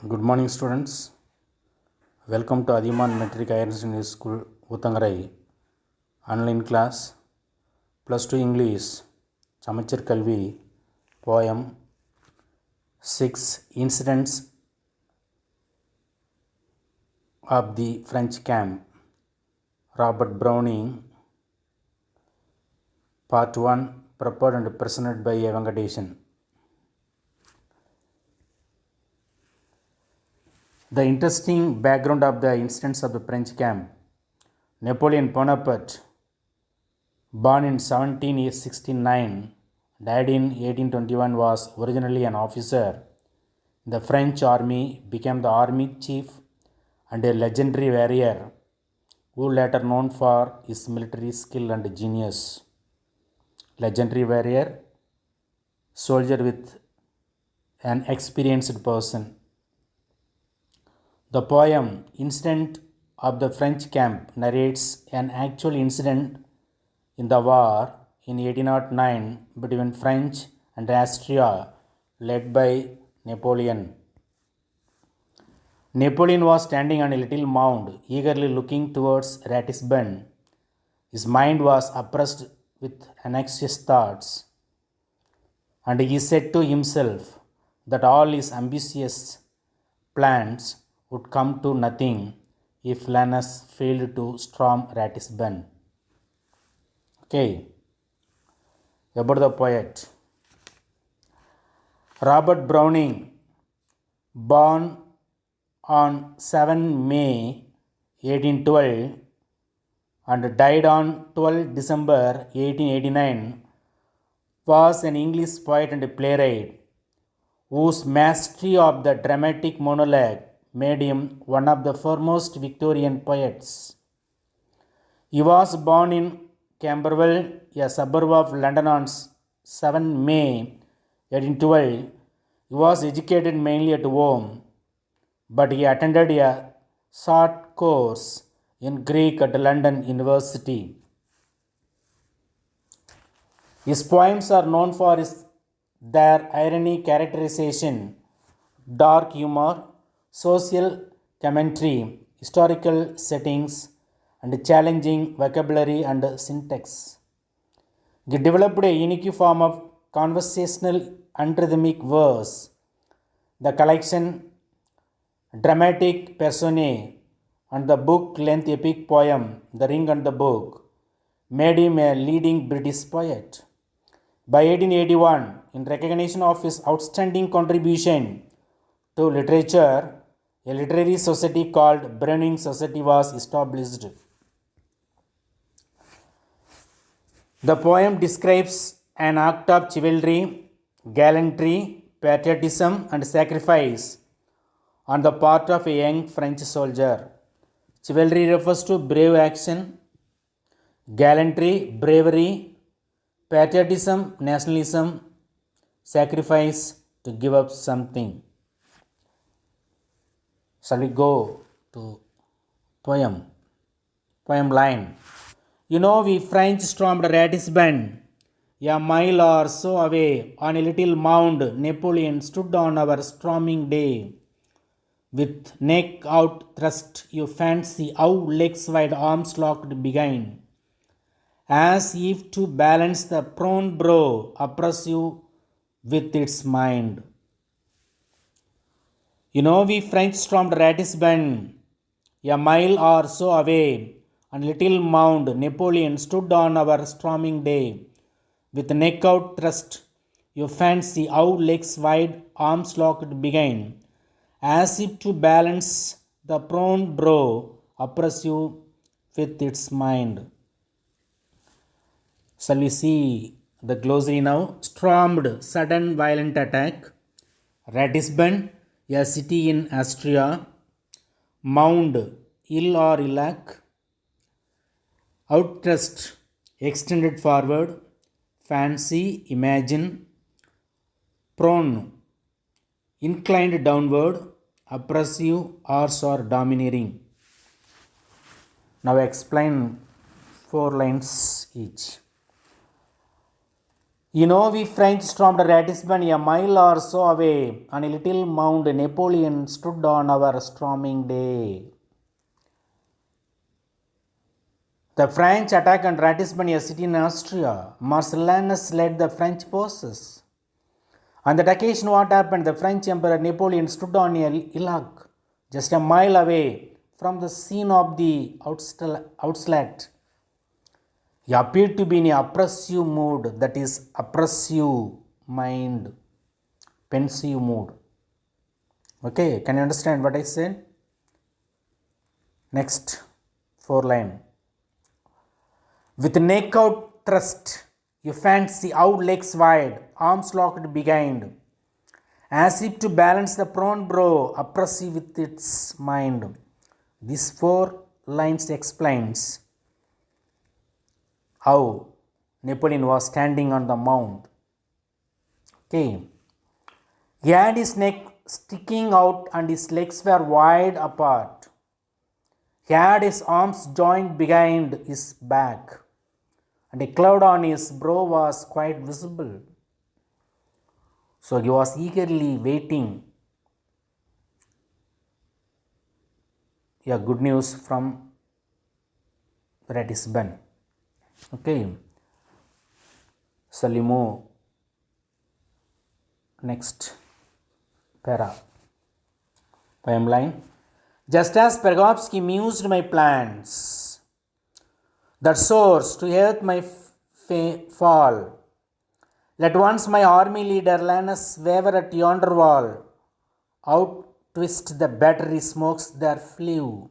Good morning, students. Welcome to Adiman Metric Higher Secondary School, Uthangarai. Online class, Plus 2 English, Chamachar Kalvi, poem 6 Incidents of the French Camp, Robert Browning, Part 1, prepared and presented by Venkatesan. The interesting background of the incidents of the French camp. Napoleon Bonaparte, born in 1769, died in 1821, was originally an officer in the French army, became the army chief and a legendary warrior who later known for his military skill and genius. Legendary warrior, soldier with an experienced person. The poem Incident of the French Camp narrates an actual incident in the war in 1809 between French and Austria led by Napoleon. Napoleon was standing on a little mound, eagerly looking towards Ratisbonne. His mind was oppressed with anxious thoughts, and he said to himself that all his ambitious plans would come to nothing if Lannes failed to storm Ratisbonne. Okay, about the poet. Robert Browning, born on 7 May 1812 and died on 12 December 1889, was an English poet and playwright whose mastery of the dramatic monologue made him one of the foremost Victorian poets. He was born in Camberwell, a suburb of London, on 7 May 1812. He was educated mainly at home, but he attended a short course in Greek at London University. His poems are known for their irony, characterization, dark humor, social commentary, historical settings, and challenging vocabulary and syntax. He developed a unique form of conversational and rhythmic verse. The collection Dramatic Personae and the book-length epic poem The Ring and the Book made him a leading British poet. By 1881, in recognition of his outstanding contribution to literature, a literary society called Browning Society was established. The poem describes an act of chivalry, gallantry, patriotism, and sacrifice on the part of a young French soldier. Chivalry refers to brave action, gallantry, bravery, patriotism, nationalism, sacrifice to give up something. Shall we go to poem? Poem line. You know, we French stormed Ratisbonne. A mile or so away, on a little mound, Napoleon stood on our storming day. With neck out thrust, you fancy how legs wide, arms locked behind, as if to balance the prone brow, oppress you with its mind. You know, we French stormed Ratisbonne. A mile or so away, on a little mound, Napoleon stood on our storming day. With neck out thrust, you fancy how legs wide, arms locked behind, as if to balance the prone brow, oppress you with its mind. Shall we see the glossary now? Stormed, sudden violent attack. Ratisbonne, a city in Austria. Mound, hill or hillock. Outthrust, extended forward. Fancy, imagine. Prone, inclined downward. Oppressive, harsh or domineering. Now explain 4 lines each. We French stormed Ratisbon a mile or so away. On a little mound, Napoleon stood on our storming day. The French attacked on Ratisbon, a city in Austria. Marcellinus led the French forces. On that occasion, what happened? The French Emperor Napoleon stood on a hillock just a mile away from the scene of the outlet. He appeared to be in an oppressive mood, that is, oppressive mind, pensive mood. Okay, can you understand what I said? Next, 4 line. With neck out thrust, you fancy out legs wide, arms locked behind, as if to balance the prone brow, oppressive with its mind. These 4 lines explains how Napoleon was standing on the mound. Okay. He had his neck sticking out and his legs were wide apart. He had his arms joined behind his back, and a cloud on his brow was quite visible. So he was eagerly waiting good news from Ratisbon. Okay. So we move next para. Poem line. Just as Pergovsky mused my plans that soars to earth my fall, let once my army leader Lannes waver at yonder wall, out twist the battery smokes there flew.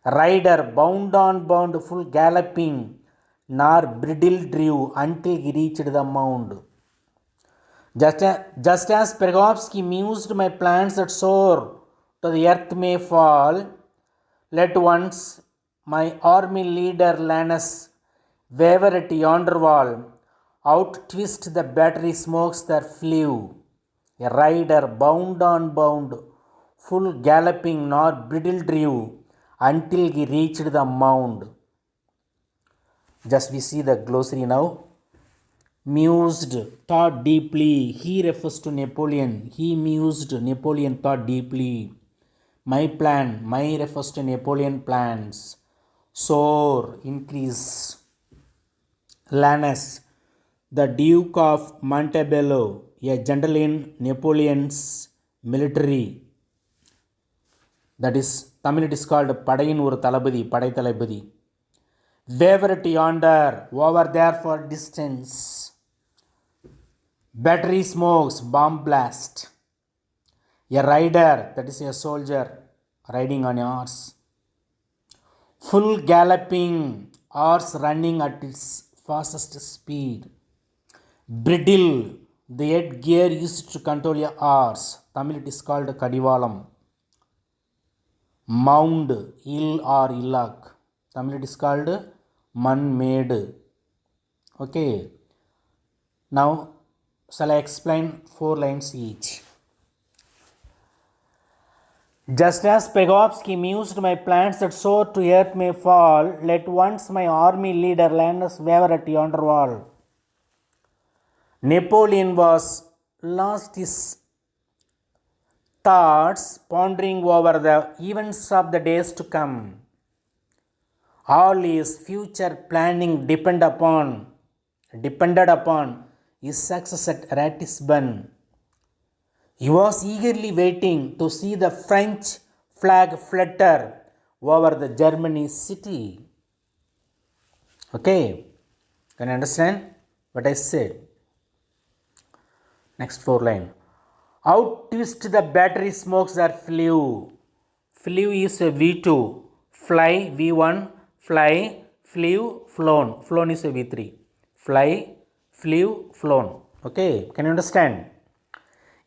Rider bound on bound full galloping, nor bridle drew until he reached the mound. Just as Pergovsky mused my plans that soar to the earth may fall, let once my army leader Lannes waver at yonder wall, out twist the battery smokes that flew. A rider bound on bound, full galloping nor bridle drew, until he reached the mound. Just we see the glossary now. Mused, thought deeply. He refers to Napoleon. He mused, Napoleon thought deeply. My plan, my refers to Napoleon plans. Soar, increase. Lannes, the Duke of Montebello, a general in Napoleon's military. That is, Tamil it is called Padayin Ur Talabadi, Padai Talabadi. Waver at yonder, over there for distance. Battery smokes, bomb blast. A rider, that is a soldier, riding on a horse. Full galloping, horse running at its fastest speed. Bridle, the headgear used to control a horse. Tamil it is called Kadivalam. Mound, hill or hillock. Tamil it is called man-made. Okay. Now, shall I explain 4 lines each? Just as Pergovsky mused my plans that soar to earth may fall, let once my army leader Lannes waver at yonder wall. Napoleon was lost his thoughts, pondering over the events of the days to come. All his future planning depended upon his success at Ratisbon. He was eagerly waiting to see the French flag flutter over the Germany city. Okay, can you understand what I said? Next 4 line. Out twist the battery smokes that flew. Flew is a V2. Fly V1. Fly, flew, flown. Flown is a V3. Fly, flew, flown. Okay, can you understand?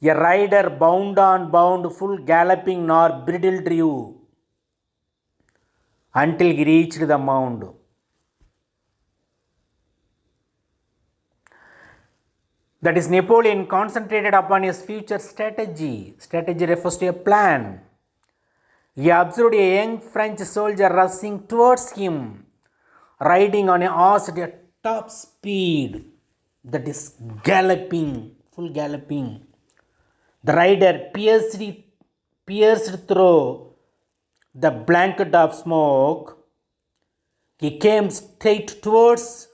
A rider bound on bound, full galloping nor bridle drew, until he reached the mound. That is, Napoleon concentrated upon his future strategy. Strategy refers to a plan. He observed a young French soldier rushing towards him, riding on a horse at a top speed. that is galloping, full galloping. The rider pierced through the blanket of smoke. He came straight towards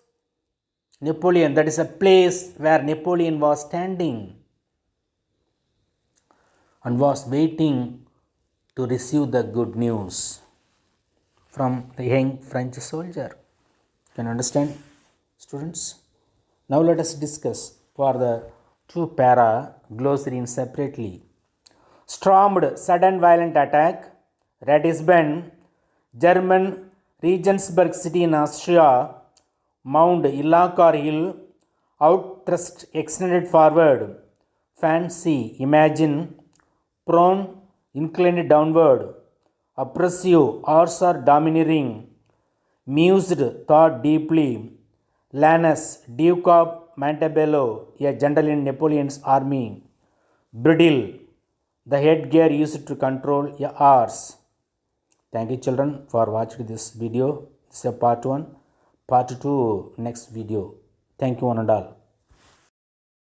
Napoleon. That is a place where Napoleon was standing and was waiting to receive the good news from the young French soldier. Can you understand, students? Now let us discuss for the two para glossary separately. Stormed sudden violent attack, Ratisbon, German Regensburg city in Austria, Mount Illakar Hill, outthrust extended forward, fancy, imagine, prone, inclined downward, oppressive, ours are domineering, mused, thought deeply, Lannes, Duke of Montebello, a general in Napoleon's army, bridle, the headgear used to control a horse. Thank you children for watching this video. This is a part 1. Part 2 next video. Thank you one and all.